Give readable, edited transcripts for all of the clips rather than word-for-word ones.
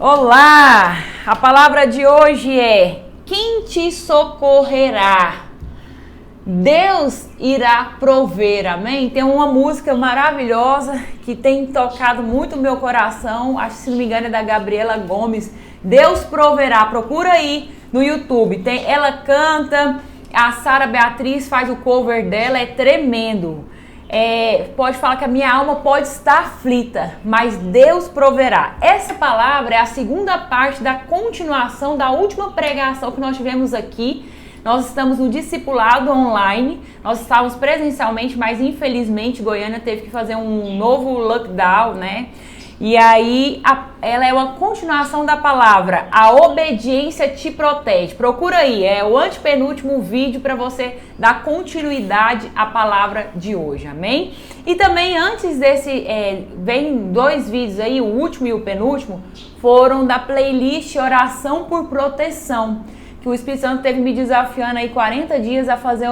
Olá! A palavra de hoje é: quem te socorrerá? Deus irá prover, amém? Tem uma música maravilhosa que tem tocado muito o meu coração, acho que se não me engano é da Gabriela Gomes. Deus proverá, procura aí no YouTube, ela canta, a Sara Beatriz faz o cover dela, é tremendo. Pode falar que a minha alma pode estar aflita, mas Deus proverá. Essa palavra é a segunda parte da continuação da última pregação que nós tivemos aqui. Nós estamos no discipulado online, nós estávamos presencialmente, mas infelizmente Goiânia teve que fazer um novo lockdown, né? E aí ela é uma continuação da palavra, a obediência te protege. Procura aí, é o antepenúltimo vídeo para você dar continuidade à palavra de hoje, amém? E também antes desse, vem dois vídeos aí, o último e o penúltimo, foram da playlist Oração por Proteção, que o Espírito Santo teve me desafiando aí 40 dias a fazer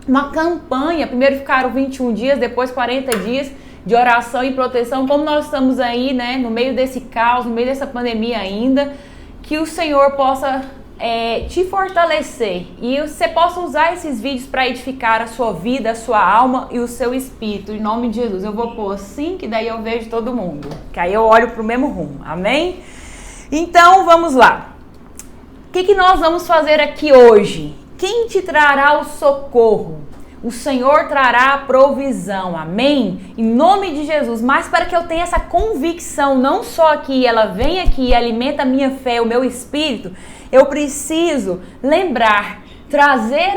uma campanha. Primeiro ficaram 21 dias, depois 40 dias de oração e proteção. Como nós estamos aí, né, no meio desse caos, no meio dessa pandemia ainda, que o Senhor possa te fortalecer e você possa usar esses vídeos para edificar a sua vida, a sua alma e o seu espírito. Em nome de Jesus, eu vou pôr assim, que daí eu vejo todo mundo, que aí eu olho para o mesmo rumo, amém? Então, vamos lá. O que nós vamos fazer aqui hoje? Quem te trará o socorro? O Senhor trará a provisão, amém? Em nome de Jesus. Mas para que eu tenha essa convicção, não só que ela vem aqui e alimenta a minha fé, o meu espírito, eu preciso lembrar, trazer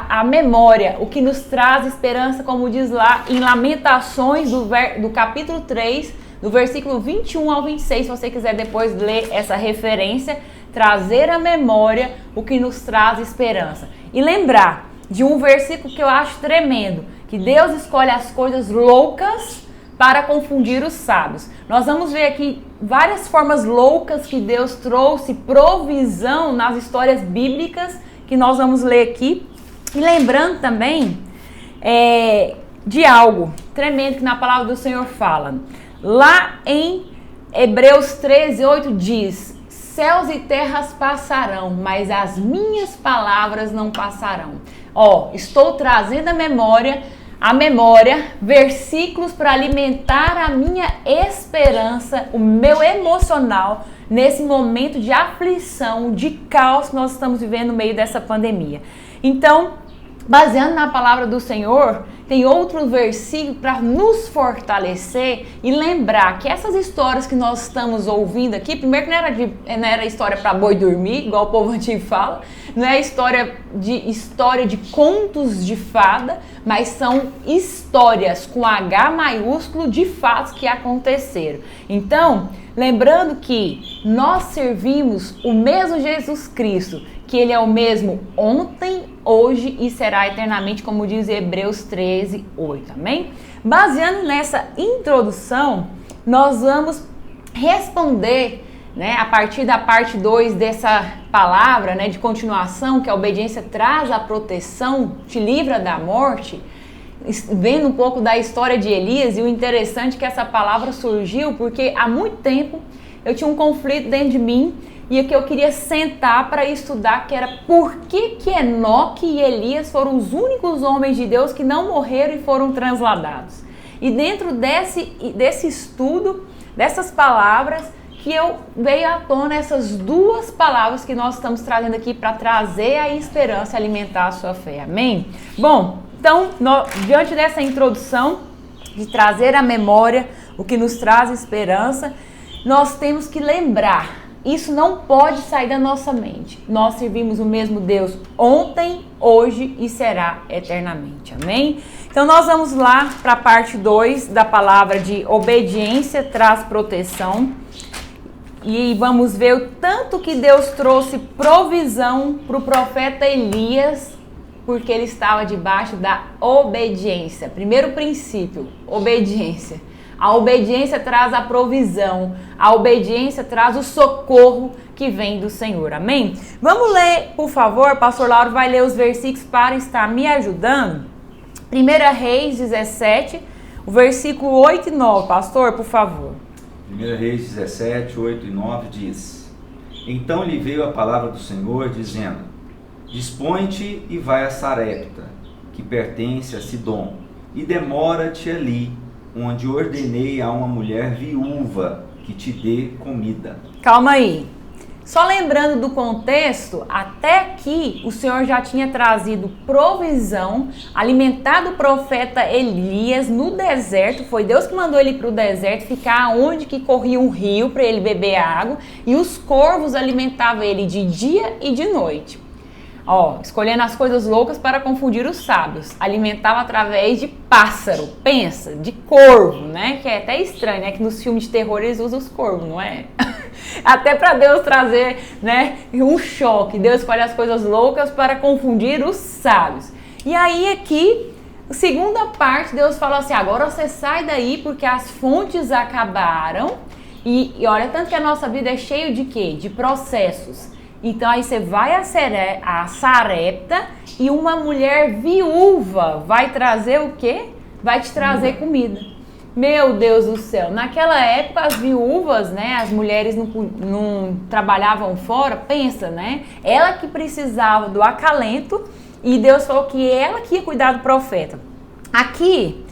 a memória, o que nos traz esperança, como diz lá em Lamentações, do capítulo 3, do versículo 21 ao 26, se você quiser depois ler essa referência, trazer à memória o que nos traz esperança. E lembrar de um versículo que eu acho tremendo, que Deus escolhe as coisas loucas para confundir os sábios. Nós vamos ver aqui várias formas loucas que Deus trouxe provisão nas histórias bíblicas que nós vamos ler aqui. E lembrando também de algo tremendo que na palavra do Senhor fala. Lá em Hebreus 13:8 diz: céus e terras passarão, mas as minhas palavras não passarão. Estou trazendo à memória, versículos para alimentar a minha esperança, o meu emocional, nesse momento de aflição, de caos que nós estamos vivendo no meio dessa pandemia. Então, baseando na palavra do Senhor, tem outro versículo para nos fortalecer e lembrar que essas histórias que nós estamos ouvindo aqui, primeiro que não era história para boi dormir, igual o povo antigo fala, não é história de contos de fada, mas são histórias com H maiúsculo de fatos que aconteceram. Então, lembrando que nós servimos o mesmo Jesus Cristo, que ele é o mesmo ontem, hoje e será eternamente, como diz Hebreus 13:8, amém? Baseando nessa introdução, nós vamos responder, né, a partir da parte 2 dessa palavra, né, de continuação, que a obediência traz a proteção, te livra da morte, vendo um pouco da história de Elias. E o interessante é que essa palavra surgiu porque há muito tempo eu tinha um conflito dentro de mim e que eu queria sentar para estudar, que era por que Enoque e Elias foram os únicos homens de Deus que não morreram e foram transladados. E dentro desse estudo, dessas palavras, que eu veio à tona essas duas palavras que nós estamos trazendo aqui para trazer a esperança e alimentar a sua fé, amém? Bom, então, diante dessa introdução, de trazer à memória o que nos traz esperança, nós temos que lembrar. Isso não pode sair da nossa mente. Nós servimos o mesmo Deus ontem, hoje e será eternamente. Amém? Então nós vamos lá para a parte 2 da palavra de obediência traz proteção. E vamos ver o tanto que Deus trouxe provisão para o profeta Elias, porque ele estava debaixo da obediência. Primeiro princípio, obediência. A obediência traz a provisão, a obediência traz o socorro que vem do Senhor, amém? Vamos ler, por favor, pastor Lauro vai ler os versículos para estar me ajudando. 1 Reis 17, o versículo 8 e 9, pastor, por favor. 1 Reis 17, 8 e 9 diz: Então lhe veio a palavra do Senhor, dizendo: Dispõe-te e vai a Sarepta, que pertence a Sidom, e demora-te ali, onde ordenei a uma mulher viúva que te dê comida. Calma aí. Só lembrando do contexto, até aqui o Senhor já tinha trazido provisão, alimentado o profeta Elias no deserto. Foi Deus que mandou ele para o deserto, ficar onde que corria um rio para ele beber água, e os corvos alimentavam ele de dia e de noite. Ó, escolhendo as coisas loucas para confundir os sábios. Alimentava através de pássaro, pensa, de corvo, né? Que é até estranho, né? Que nos filmes de terror eles usam os corvos, não é? Até para Deus trazer, né, um choque. Deus escolhe as coisas loucas para confundir os sábios. E aí aqui, segunda parte, Deus falou assim: agora você sai daí porque as fontes acabaram. E olha, tanto que a nossa vida é cheia de quê? De processos. Então aí você vai a Sarepta e uma mulher viúva vai trazer o quê? Vai te trazer comida. Meu Deus do céu, naquela época as viúvas, né, as mulheres não trabalhavam fora, pensa, né? Ela que precisava do acalento e Deus falou que ela que ia cuidar do profeta. Aqui,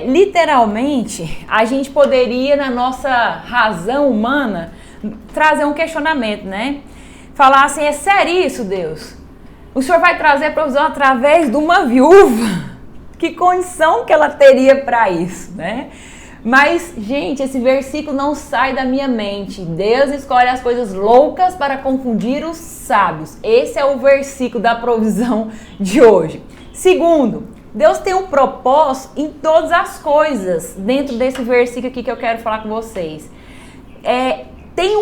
literalmente, a gente poderia, na nossa razão humana, trazer um questionamento, né? Falar assim: é sério isso, Deus? O Senhor vai trazer provisão através de uma viúva? Que condição que ela teria para isso, né? Mas, gente, esse versículo não sai da minha mente. Deus escolhe as coisas loucas para confundir os sábios. Esse é o versículo da provisão de hoje. Segundo, Deus tem um propósito em todas as coisas. Dentro desse versículo aqui que eu quero falar com vocês. Tem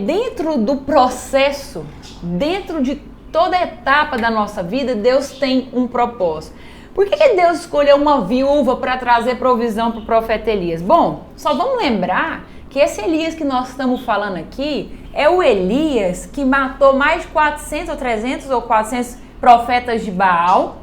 dentro do processo, dentro de toda etapa da nossa vida, Deus tem um propósito. Por que Deus escolheu uma viúva para trazer provisão para o profeta Elias? Bom, só vamos lembrar que esse Elias que nós estamos falando aqui é o Elias que matou mais de 400 ou 300 ou 400 profetas de Baal.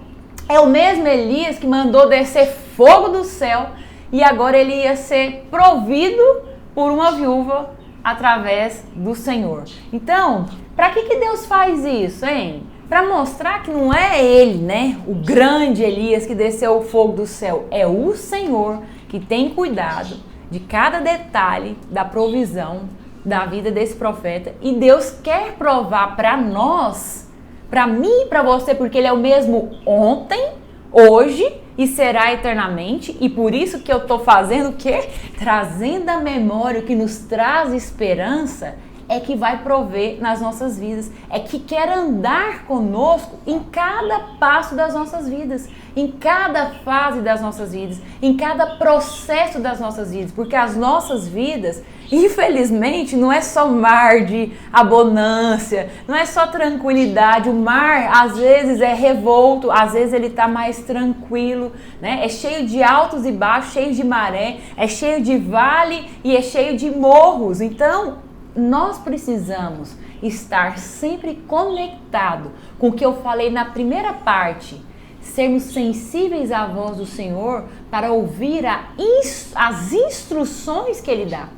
É o mesmo Elias que mandou descer fogo do céu e agora ele ia ser provido por uma viúva através do Senhor. Então, para que Deus faz isso, hein? Para mostrar que não é ele, né? O grande Elias que desceu o fogo do céu. É o Senhor que tem cuidado de cada detalhe da provisão da vida desse profeta. E Deus quer provar para nós, para mim e para você, porque ele é o mesmo ontem, hoje e será eternamente. E por isso que eu estou fazendo o quê? Trazendo a memória o que nos traz esperança. É que vai prover nas nossas vidas, é que quer andar conosco em cada passo das nossas vidas, em cada fase das nossas vidas, em cada processo das nossas vidas, porque as nossas vidas, infelizmente, não é só mar de abundância, não é só tranquilidade. O mar às vezes é revolto, às vezes ele está mais tranquilo, né? É cheio de altos e baixos, cheio de maré, é cheio de vale e é cheio de morros. Então, nós precisamos estar sempre conectado com o que eu falei na primeira parte, sermos sensíveis à voz do Senhor para ouvir as instruções que Ele dá.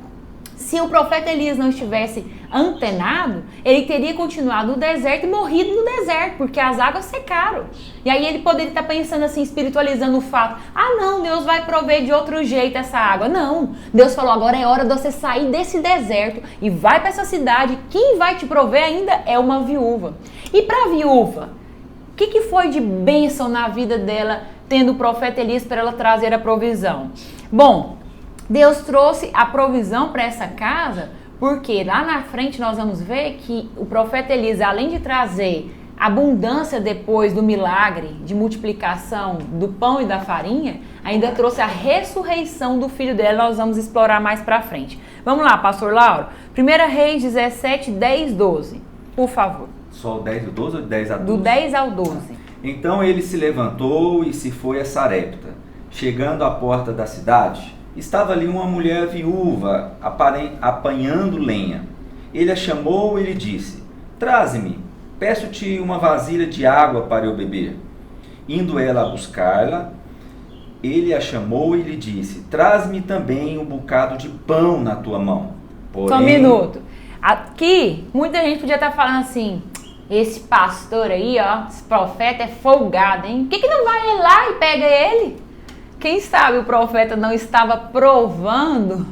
Se o profeta Elias não estivesse antenado, ele teria continuado no deserto e morrido no deserto, porque as águas secaram. E aí ele poderia estar pensando assim, espiritualizando o fato: ah não, Deus vai prover de outro jeito essa água. Não, Deus falou: agora é hora de você sair desse deserto e vai para essa cidade. Quem vai te prover ainda é uma viúva. E para a viúva, o que foi de bênção na vida dela, tendo o profeta Elias para ela trazer a provisão? Bom, Deus trouxe a provisão para essa casa, porque lá na frente nós vamos ver que o profeta Elias, além de trazer abundância depois do milagre de multiplicação do pão e da farinha, ainda trouxe a ressurreição do filho dela. Nós vamos explorar mais para frente. Vamos lá, pastor Lauro. 1 Reis 17, 10, 12. Por favor. Só o 10 e o 12 ou 10 a 12? Do 10 ao 12. Então ele se levantou e se foi a Sarepta. Chegando à porta da cidade, estava ali uma mulher viúva apanhando lenha. Ele a chamou e lhe disse: traze-me, peço-te uma vasilha de água para eu beber. Indo ela a buscá-la, ele a chamou e lhe disse: traz-me também um bocado de pão na tua mão. Porém... Só um minuto. Aqui, muita gente podia estar falando assim, esse pastor aí, ó, esse profeta é folgado, hein? Por que não vai lá e pega ele? Quem sabe o profeta não estava provando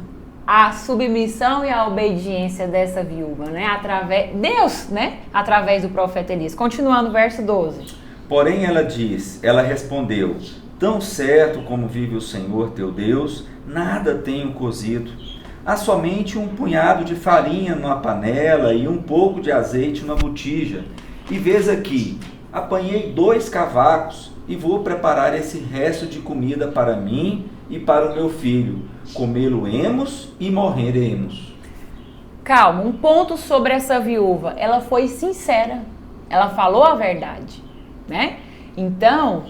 a submissão e a obediência dessa viúva, né? Deus, né? Através do profeta Elias. Continuando, verso 12. Porém ela respondeu: tão certo como vive o Senhor teu Deus, nada tenho cozido. Há somente um punhado de farinha numa panela e um pouco de azeite numa botija. E vês aqui, apanhei 2 cavacos e vou preparar esse resto de comida para mim e para o meu filho. Comê-lo-emos e morreremos. Calma, um ponto sobre essa viúva. Ela foi sincera. Ela falou a verdade, né? Então,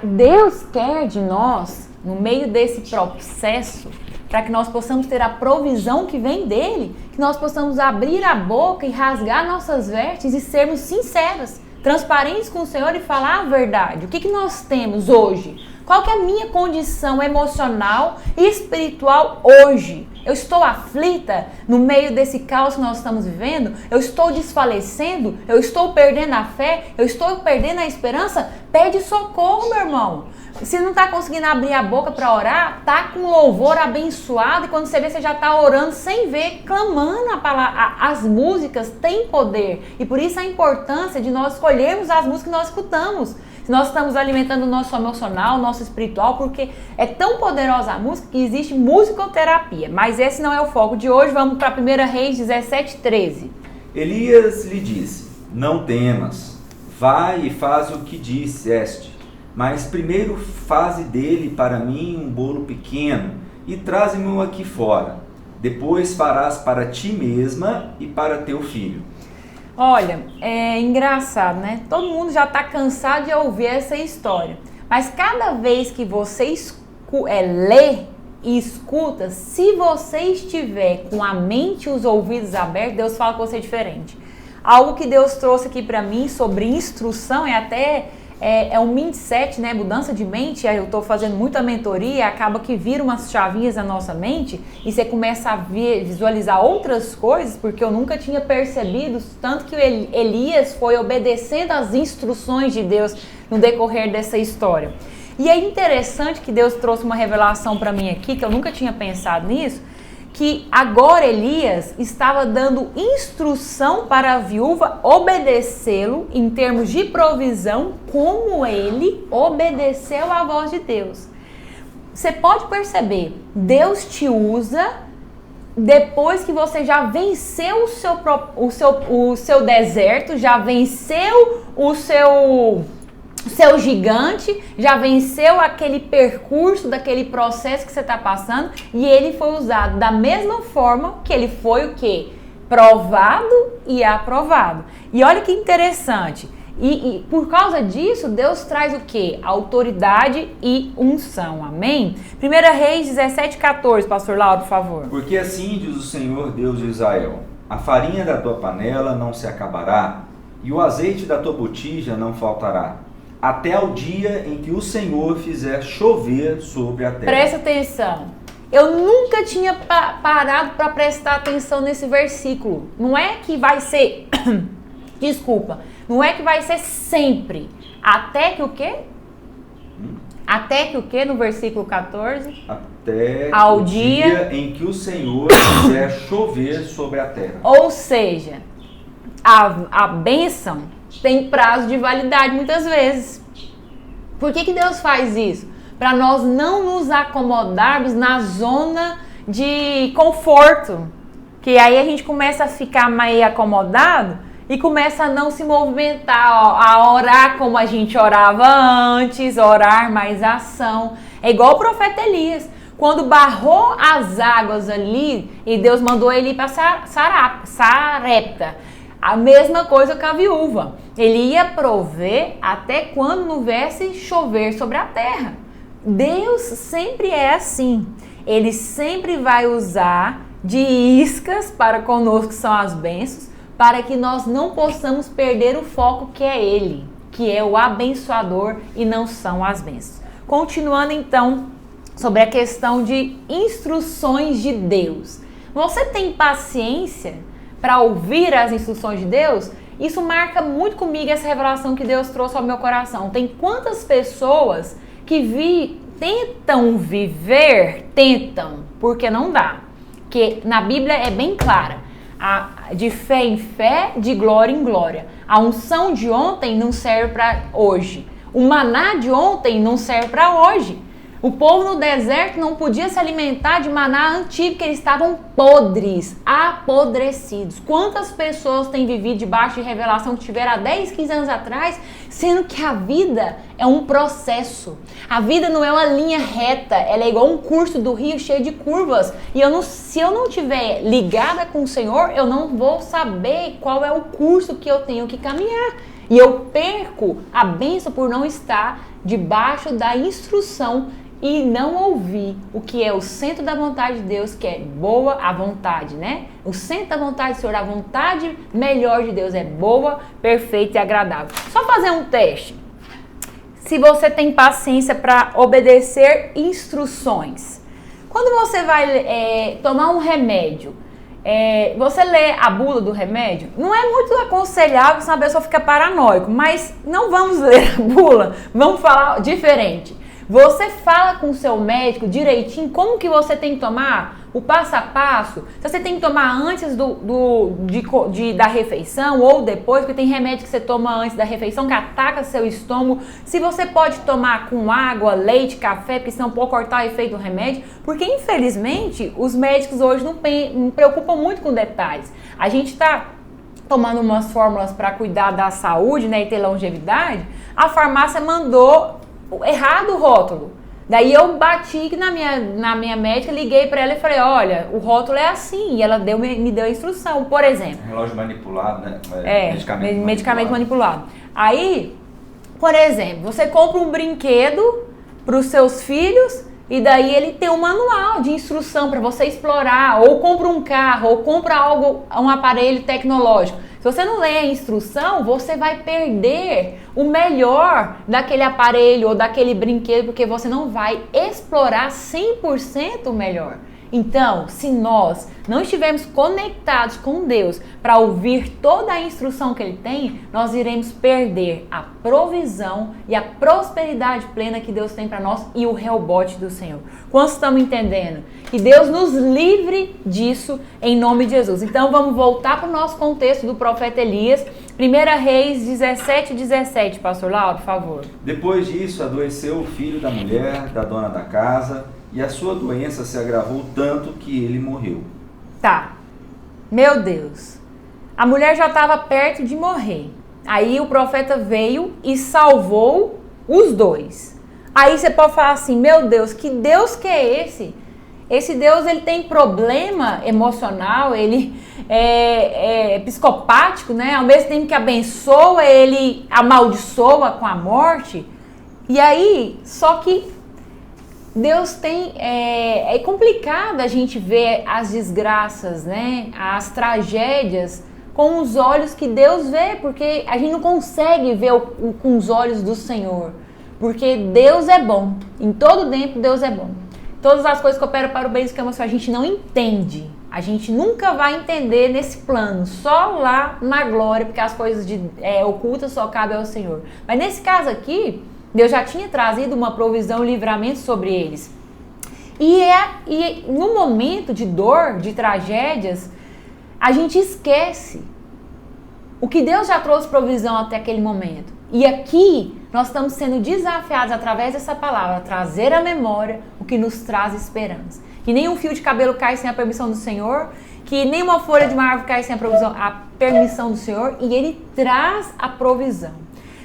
Deus quer de nós, no meio desse processo, para que nós possamos ter a provisão que vem dele, que nós possamos abrir a boca e rasgar nossas vestes e sermos sinceras, transparentes com o Senhor e falar a verdade. O que nós temos hoje? Qual que é a minha condição emocional e espiritual hoje? Eu estou aflita no meio desse caos que nós estamos vivendo? Eu estou desfalecendo? Eu estou perdendo a fé? Eu estou perdendo a esperança? Pede socorro, meu irmão. Se não está conseguindo abrir a boca para orar, tá com louvor abençoado e quando você vê, você já está orando sem ver, clamando a palavra. As músicas têm poder e por isso a importância de nós escolhermos as músicas que nós escutamos. Se nós estamos alimentando o nosso emocional, o nosso espiritual, porque é tão poderosa a música que existe musicoterapia. Mas esse não é o foco de hoje, vamos para 1 Reis 17:13. Elias lhe disse: não temas, vai e faz o que disseste. Mas primeiro faze dele para mim um bolo pequeno e traze-me-o aqui fora. Depois farás para ti mesma e para teu filho. Olha, é engraçado, né? Todo mundo já está cansado de ouvir essa história. Mas cada vez que você lê e escuta, se você estiver com a mente e os ouvidos abertos, Deus fala com você diferente. Algo que Deus trouxe aqui para mim sobre instrução é um mindset, né? Mudança de mente. Eu estou fazendo muita mentoria, acaba que vira umas chavinhas na nossa mente e você começa a visualizar outras coisas, porque eu nunca tinha percebido tanto que Elias foi obedecendo às instruções de Deus no decorrer dessa história. E é interessante que Deus trouxe uma revelação para mim aqui, que eu nunca tinha pensado nisso, que agora Elias estava dando instrução para a viúva obedecê-lo em termos de provisão, como ele obedeceu à voz de Deus. Você pode perceber, Deus te usa depois que você já venceu o seu deserto, já venceu o seu gigante, já venceu aquele percurso, daquele processo que você está passando, e ele foi usado da mesma forma que ele foi o quê? Provado e aprovado. E olha que interessante, e por causa disso, Deus traz o quê? Autoridade e unção, amém? 1 Reis 17:14, pastor Lauro, por favor. Porque assim diz o Senhor Deus de Israel: a farinha da tua panela não se acabará, e o azeite da tua botija não faltará, até ao dia em que o Senhor fizer chover sobre a terra. Presta atenção. Eu nunca tinha parado para prestar atenção nesse versículo. Não é que vai ser... Desculpa. Não é que vai ser sempre. Até que o quê? Até que o quê no versículo 14? Até ao o dia em que o Senhor fizer chover sobre a terra. Ou seja, a bênção tem prazo de validade muitas vezes. Por que Deus faz isso? Para nós não nos acomodarmos na zona de conforto. Que aí a gente começa a ficar meio acomodado e começa a não se movimentar, a orar como a gente orava antes, orar mais ação. É igual o profeta Elias. Quando barrou as águas ali e Deus mandou ele ir para Sarepta. A mesma coisa com a viúva. Ele ia prover até quando não viesse chover sobre a terra. Deus sempre é assim. Ele sempre vai usar de iscas para conosco, que são as bênçãos, para que nós não possamos perder o foco que é Ele, que é o abençoador e não são as bênçãos. Continuando então sobre a questão de instruções de Deus. Você tem paciência para ouvir as instruções de Deus? Isso marca muito comigo, essa revelação que Deus trouxe ao meu coração. Tem quantas pessoas que tentam viver, porque não dá. Que na Bíblia é bem clara. De fé em fé, de glória em glória. A unção de ontem não serve para hoje. O maná de ontem não serve para hoje. O povo no deserto não podia se alimentar de maná antigo, porque eles estavam podres, apodrecidos. Quantas pessoas têm vivido debaixo de revelação que tiveram há 10, 15 anos atrás, sendo que a vida é um processo. A vida não é uma linha reta, ela é igual um curso do rio cheio de curvas. E se eu não estiver ligada com o Senhor, eu não vou saber qual é o curso que eu tenho que caminhar. E eu perco a bênção por não estar debaixo da instrução e não ouvir o que é o centro da vontade de Deus, que é boa a vontade, né? O centro da vontade do Senhor, a vontade melhor de Deus é boa, perfeita e agradável. Só fazer um teste. Se você tem paciência para obedecer instruções. Quando você vai tomar um remédio, você lê a bula do remédio, não é muito aconselhável, senão a pessoa fica paranoico, mas não vamos ler a bula, vamos falar diferente. Você fala com o seu médico direitinho como que você tem que tomar o passo a passo, se você tem que tomar antes da refeição ou depois, porque tem remédio que você toma antes da refeição que ataca seu estômago, se você pode tomar com água, leite, café, porque senão pode cortar o efeito do remédio, porque infelizmente os médicos hoje não preocupam muito com detalhes. A gente está tomando umas fórmulas para cuidar da saúde, né, e ter longevidade, a farmácia mandou errado o rótulo. Daí eu bati na minha médica, liguei para ela e falei, olha, o rótulo é assim, e ela me deu a instrução, por exemplo. Relógio manipulado, né? Medicamento manipulado. Aí, por exemplo, você compra um brinquedo para os seus filhos e daí ele tem um manual de instrução para você explorar, ou compra um carro, ou compra um aparelho tecnológico. Se você não lê a instrução, você vai perder o melhor daquele aparelho ou daquele brinquedo, porque você não vai explorar 100% o melhor. Então, se nós não estivermos conectados com Deus para ouvir toda a instrução que Ele tem, nós iremos perder a provisão e a prosperidade plena que Deus tem para nós e o rebote do Senhor. Quantos estamos entendendo? Que Deus nos livre disso em nome de Jesus. Então, vamos voltar para o nosso contexto do profeta Elias. 1 Reis 17:17, pastor Lauro, por favor. Depois disso, adoeceu o filho da mulher, da dona da casa, e a sua doença se agravou tanto que ele morreu. Tá. Meu Deus. A mulher já estava perto de morrer. Aí o profeta veio e salvou os dois. Aí você pode falar assim, meu Deus, que Deus que é esse? Esse Deus, ele tem problema emocional, ele é psicopático, né? Ao mesmo tempo que abençoa, ele amaldiçoa com a morte. E aí, só que Deus tem... É complicado a gente ver as desgraças, né? As tragédias com os olhos que Deus vê, porque a gente não consegue ver com os olhos do Senhor. Porque Deus é bom. Em todo tempo, Deus é bom. Todas as coisas que operam para o bem dos que amam, a gente não entende. A gente nunca vai entender nesse plano. Só lá na glória, porque as coisas ocultas só cabem ao Senhor. Mas nesse caso aqui, Deus já tinha trazido uma provisão e livramento sobre eles. E no momento de dor, de tragédias, a gente esquece o que Deus já trouxe provisão até aquele momento. E aqui nós estamos sendo desafiados através dessa palavra a trazer à memória o que nos traz esperança. Que nenhum fio de cabelo cai sem a permissão do Senhor, que nenhuma folha de uma árvore cai sem a permissão do Senhor, e Ele traz a provisão.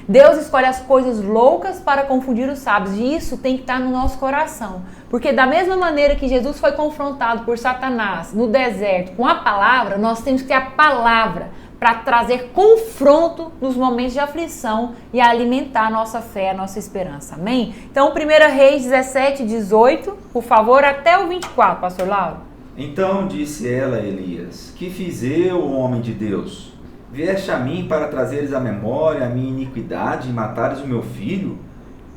Deus escolhe as coisas loucas para confundir os sábios, e isso tem que estar no nosso coração. Porque da mesma maneira que Jesus foi confrontado por Satanás no deserto com a palavra, nós temos que ter a palavra para trazer confronto nos momentos de aflição e alimentar a nossa fé, a nossa esperança. Amém? Então, 1 Reis 17:18, por favor, até o 24, pastor Lauro. Então disse ela a Elias, que fiz eu, homem de Deus? Vieste a mim para trazeres à memória a minha iniquidade e matares o meu filho?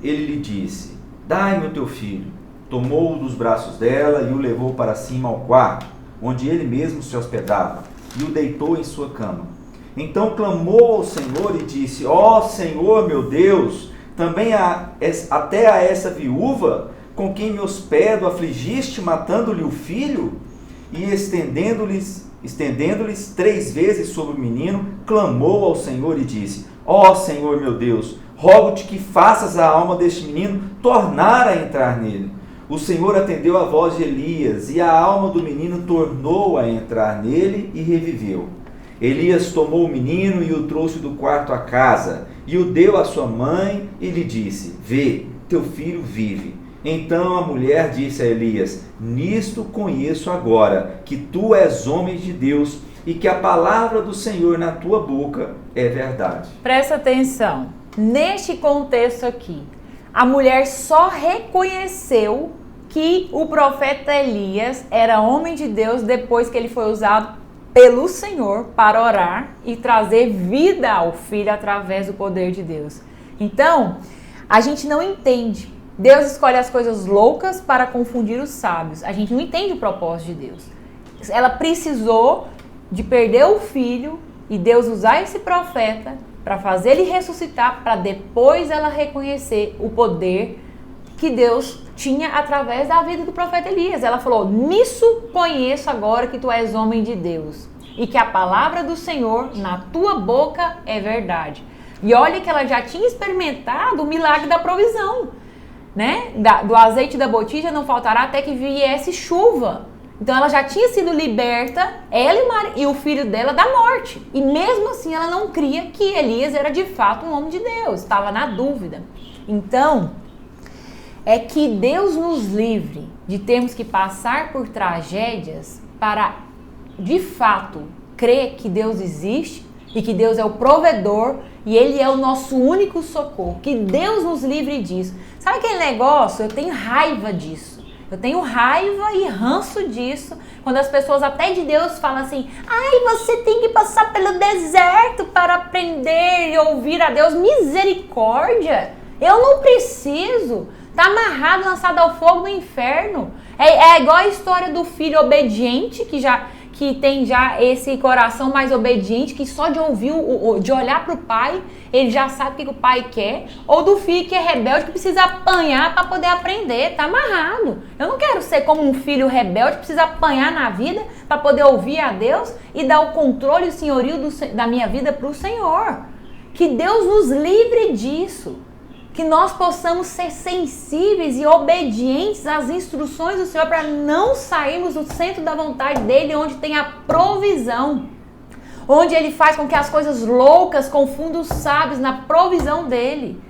Ele lhe disse, dai-me o teu filho. Tomou-o dos braços dela e o levou para cima ao quarto, onde ele mesmo se hospedava, e o deitou em sua cama. Então clamou ao Senhor e disse: ó Senhor meu Deus, também até a essa viúva, com quem me hospedo, afligiste, matando-lhe o filho? E estendendo-lhes 3 vezes sobre o menino, clamou ao Senhor e disse: ó Senhor meu Deus, rogo-te que faças a alma deste menino tornar a entrar nele. O Senhor atendeu a voz de Elias, e a alma do menino tornou a entrar nele e reviveu. Elias tomou o menino e o trouxe do quarto à casa, e o deu à sua mãe e lhe disse: vê, teu filho vive. Então a mulher disse a Elias: nisto conheço agora que tu és homem de Deus e que a palavra do Senhor na tua boca é verdade. Presta atenção, neste contexto aqui, a mulher só reconheceu que o profeta Elias era homem de Deus depois que ele foi usado pelo Senhor para orar e trazer vida ao filho através do poder de Deus. Então, a gente não entende. Deus escolhe as coisas loucas para confundir os sábios. A gente não entende o propósito de Deus. Ela precisou de perder o filho e Deus usar esse profeta para fazer ele ressuscitar, para depois ela reconhecer o poder que Deus tinha através da vida do profeta Elias. Ela falou: nisso conheço agora que tu és homem de Deus e que a palavra do Senhor na tua boca é verdade. E olha que ela já tinha experimentado o milagre da provisão, né? Do azeite da botija não faltará até que viesse chuva. Então ela já tinha sido liberta, ela e o filho dela, da morte. E mesmo assim ela não cria que Elias era de fato um homem de Deus, estava na dúvida. Então, é que Deus nos livre de termos que passar por tragédias para, de fato, crer que Deus existe e que Deus é o provedor e Ele é o nosso único socorro. Que Deus nos livre disso. Sabe aquele negócio? Eu tenho raiva disso. Eu tenho raiva e ranço disso, quando as pessoas até de Deus falam assim: ai, você tem que passar pelo deserto para aprender e ouvir a Deus. Misericórdia! Eu não preciso. Tá amarrado, lançado ao fogo do inferno. É igual a história do filho obediente, que tem já esse coração mais obediente, que só de ouvir, de olhar para o pai, ele já sabe o que o pai quer. Ou do filho que é rebelde, que precisa apanhar para poder aprender. Tá amarrado. Eu não quero ser como um filho rebelde, que precisa apanhar na vida para poder ouvir a Deus e dar o controle e o senhorio da minha vida para o Senhor. Que Deus nos livre disso. Que nós possamos ser sensíveis e obedientes às instruções do Senhor para não sairmos do centro da vontade dEle, onde tem a provisão. Onde Ele faz com que as coisas loucas confundam os sábios na provisão dEle.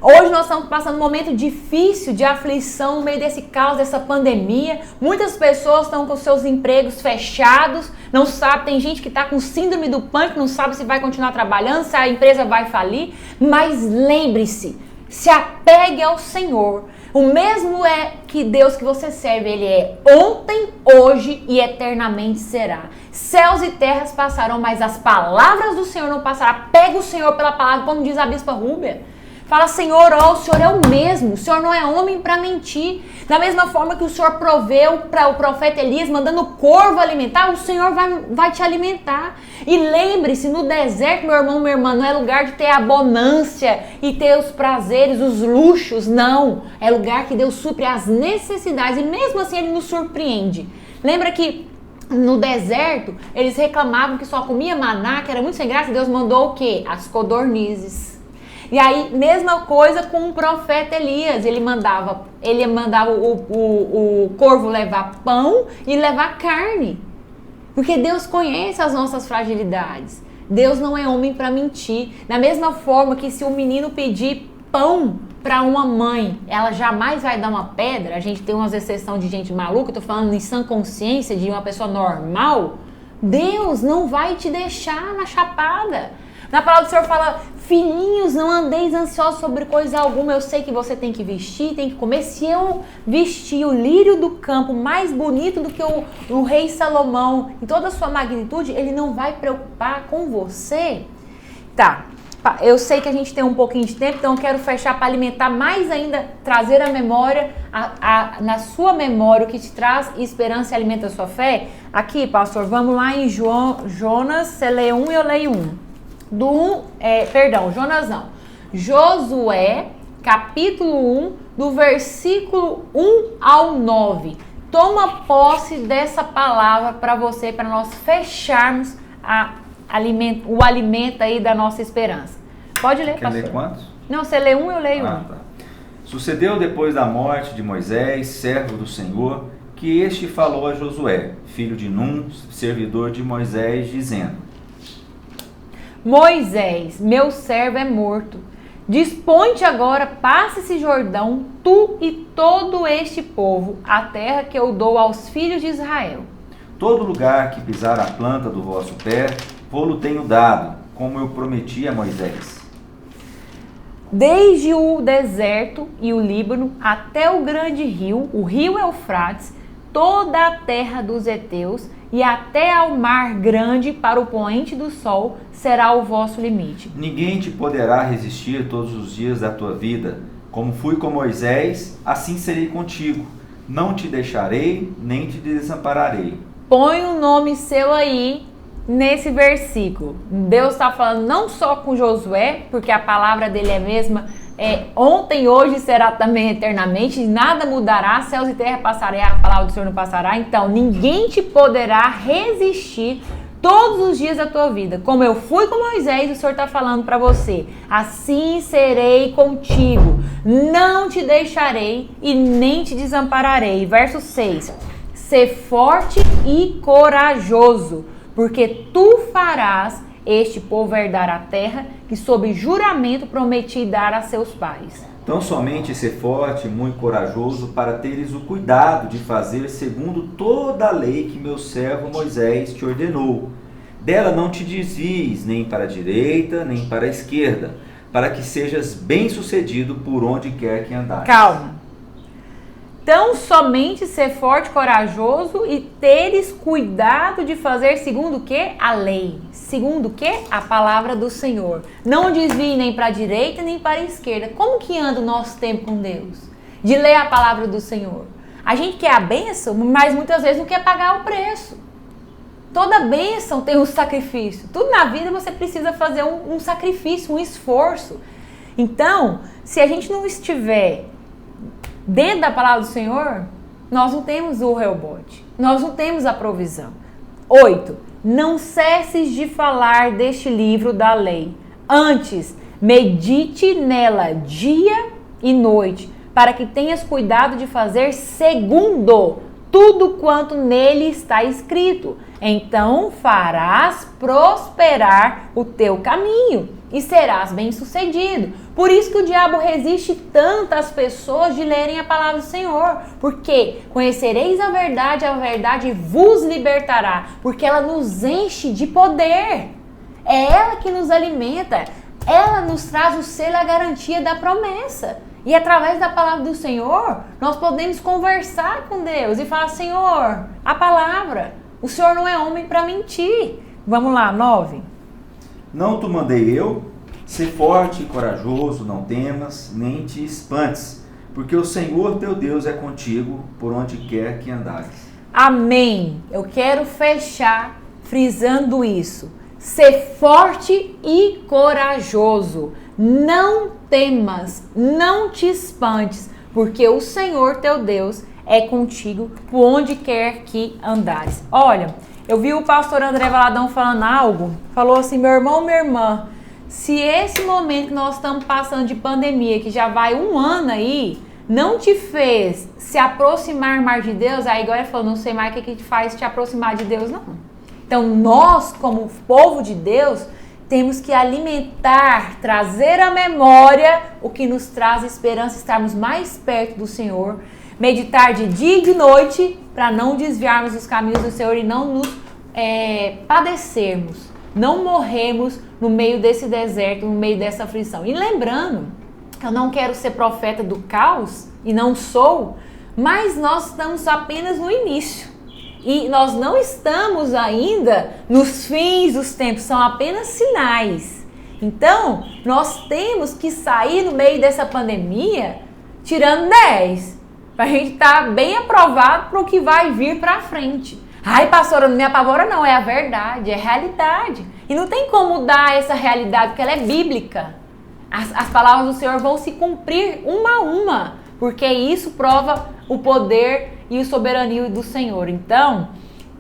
Hoje nós estamos passando um momento difícil de aflição no meio desse caos, dessa pandemia. Muitas pessoas estão com seus empregos fechados, não sabe, tem gente que está com síndrome do pânico, não sabe se vai continuar trabalhando, se a empresa vai falir. Mas lembre-se, se apegue ao Senhor. O mesmo é que Deus que você serve, Ele é ontem, hoje e eternamente será. Céus e terras passarão, mas as palavras do Senhor não passarão. Pega o Senhor pela palavra, como diz a bispa Rúbia. Fala: Senhor, ó, o Senhor é o mesmo. O Senhor não é homem para mentir. Da mesma forma que o Senhor proveu para o profeta Elias, mandando o corvo alimentar, o Senhor vai te alimentar. E lembre-se, no deserto, meu irmão, minha irmã, não é lugar de ter abundância e ter os prazeres, os luxos, não. É lugar que Deus supre as necessidades e mesmo assim Ele nos surpreende. Lembra que no deserto, eles reclamavam que só comia maná, que era muito sem graça, e Deus mandou o quê? As codornizes. E aí, mesma coisa com o profeta Elias, ele mandava o corvo levar pão e levar carne. Porque Deus conhece as nossas fragilidades. Deus não é homem para mentir. Da mesma forma que se o menino pedir pão para uma mãe, ela jamais vai dar uma pedra. A gente tem umas exceções de gente maluca, eu tô falando em sã consciência de uma pessoa normal. Deus não vai te deixar na chapada. Na palavra do Senhor fala: filhinhos, não andeis ansiosos sobre coisa alguma. Eu sei que você tem que vestir, tem que comer. Se eu vestir o lírio do campo mais bonito do que o rei Salomão, em toda a sua magnitude, ele não vai preocupar com você. Tá, Eu sei que a gente tem um pouquinho de tempo, então eu quero fechar para alimentar mais ainda, trazer a memória, na sua memória, o que te traz esperança e alimenta a sua fé. Aqui, pastor, vamos lá em Jonas, você lê 1 e eu leio 1. Jonas não. Josué, capítulo 1, do versículo 1 ao 9. Toma posse dessa palavra para você, para nós fecharmos o alimento aí da nossa esperança. Pode ler, pastor. Quer ler quantos? Não, você lê 1, eu leio 1. Tá. Sucedeu depois da morte de Moisés, servo do Senhor, que este falou a Josué, filho de Num, servidor de Moisés, dizendo: Moisés, meu servo é morto. Dispõe-te agora, passa esse Jordão, tu e todo este povo, a terra que eu dou aos filhos de Israel. Todo lugar que pisar a planta do vosso pé, vou-lo tenho dado, como eu prometi a Moisés. Desde o deserto e o Líbano até o grande rio, o rio Eufrates, toda a terra dos heteus e até ao mar grande para o poente do sol será o vosso limite. Ninguém te poderá resistir todos os dias da tua vida. Como fui com Moisés, assim serei contigo. Não te deixarei, nem te desampararei. Põe um nome seu aí nesse versículo. Deus está falando não só com Josué, porque a palavra dele é a mesma, ontem, hoje será também eternamente, nada mudará, céus e terra passará, a palavra do Senhor não passará. Então, ninguém te poderá resistir todos os dias da tua vida. Como eu fui com Moisés, o Senhor está falando para você, assim serei contigo, não te deixarei e nem te desampararei. Verso 6, ser forte e corajoso, porque tu farás este povo herdar a terra que sob juramento prometi dar a seus pais. Então somente ser forte e muito corajoso para teres o cuidado de fazer segundo toda a lei que meu servo Moisés te ordenou. Dela não te desvies nem para a direita nem para a esquerda, para que sejas bem-sucedido por onde quer que andares. Calma. Então, somente ser forte, corajoso e teres cuidado de fazer segundo o que? A lei. Segundo o que? A palavra do Senhor. Não desvie nem para a direita nem para a esquerda. Como que anda o nosso tempo com Deus? De ler a palavra do Senhor. A gente quer a bênção, mas muitas vezes não quer pagar o preço. Toda bênção tem um sacrifício. Tudo na vida você precisa fazer um sacrifício, um esforço. Então, se a gente não estiver dentro da palavra do Senhor, nós não temos o rebote, nós não temos a provisão. 8. Não cesses de falar deste livro da lei. Antes, medite nela dia e noite, para que tenhas cuidado de fazer segundo tudo quanto nele está escrito. Então farás prosperar o teu caminho e serás bem-sucedido. Por isso que o diabo resiste tanto às pessoas de lerem a palavra do Senhor. Porque conhecereis a verdade vos libertará. Porque ela nos enche de poder. É ela que nos alimenta. Ela nos traz o selo e a garantia da promessa. E através da palavra do Senhor, nós podemos conversar com Deus e falar: Senhor, a palavra, o Senhor não é homem para mentir. Vamos lá, 9. Não te mandei eu? Ser forte e corajoso, não temas, nem te espantes, porque o Senhor teu Deus é contigo por onde quer que andares. Amém. Eu quero fechar frisando isso. Ser forte e corajoso. Não temas, não te espantes, porque o Senhor teu Deus é contigo por onde quer que andares. Olha, eu vi o pastor André Valadão falando algo, falou assim: meu irmão, minha irmã, se esse momento que nós estamos passando de pandemia, que já vai 1 ano aí, não te fez se aproximar mais de Deus, aí agora ele falou, não sei mais o que te faz te aproximar de Deus, não. Então nós, como povo de Deus, temos que alimentar, trazer à memória o que nos traz esperança, estarmos mais perto do Senhor, meditar de dia e de noite, para não desviarmos dos caminhos do Senhor e não nos padecermos, não morrermos no meio desse deserto, no meio dessa aflição. E lembrando, eu não quero ser profeta do caos, e não sou, mas nós estamos apenas no início. E nós não estamos ainda nos fins dos tempos, são apenas sinais. Então, nós temos que sair no meio dessa pandemia tirando 10. Pra gente estar bem aprovado para o que vai vir pra frente. Ai, pastora, não me apavora não, é a verdade, é a realidade. E não tem como mudar essa realidade, porque ela é bíblica. As palavras do Senhor vão se cumprir uma a uma, porque isso prova o poder e a soberania do Senhor. Então,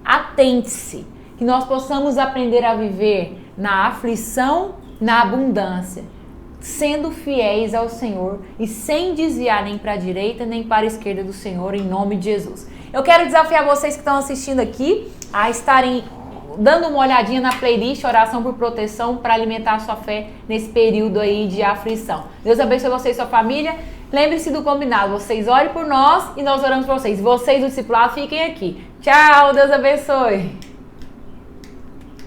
atente-se, que nós possamos aprender a viver na aflição, na abundância, sendo fiéis ao Senhor e sem desviar nem para a direita nem para a esquerda do Senhor, em nome de Jesus. Eu quero desafiar vocês que estão assistindo aqui a estarem dando uma olhadinha na playlist Oração por Proteção para alimentar a sua fé nesse período aí de aflição. Deus abençoe você e sua família. Lembre-se do combinado, vocês orem por nós e nós oramos por vocês. Vocês, do discipulado, fiquem aqui. Tchau, Deus abençoe.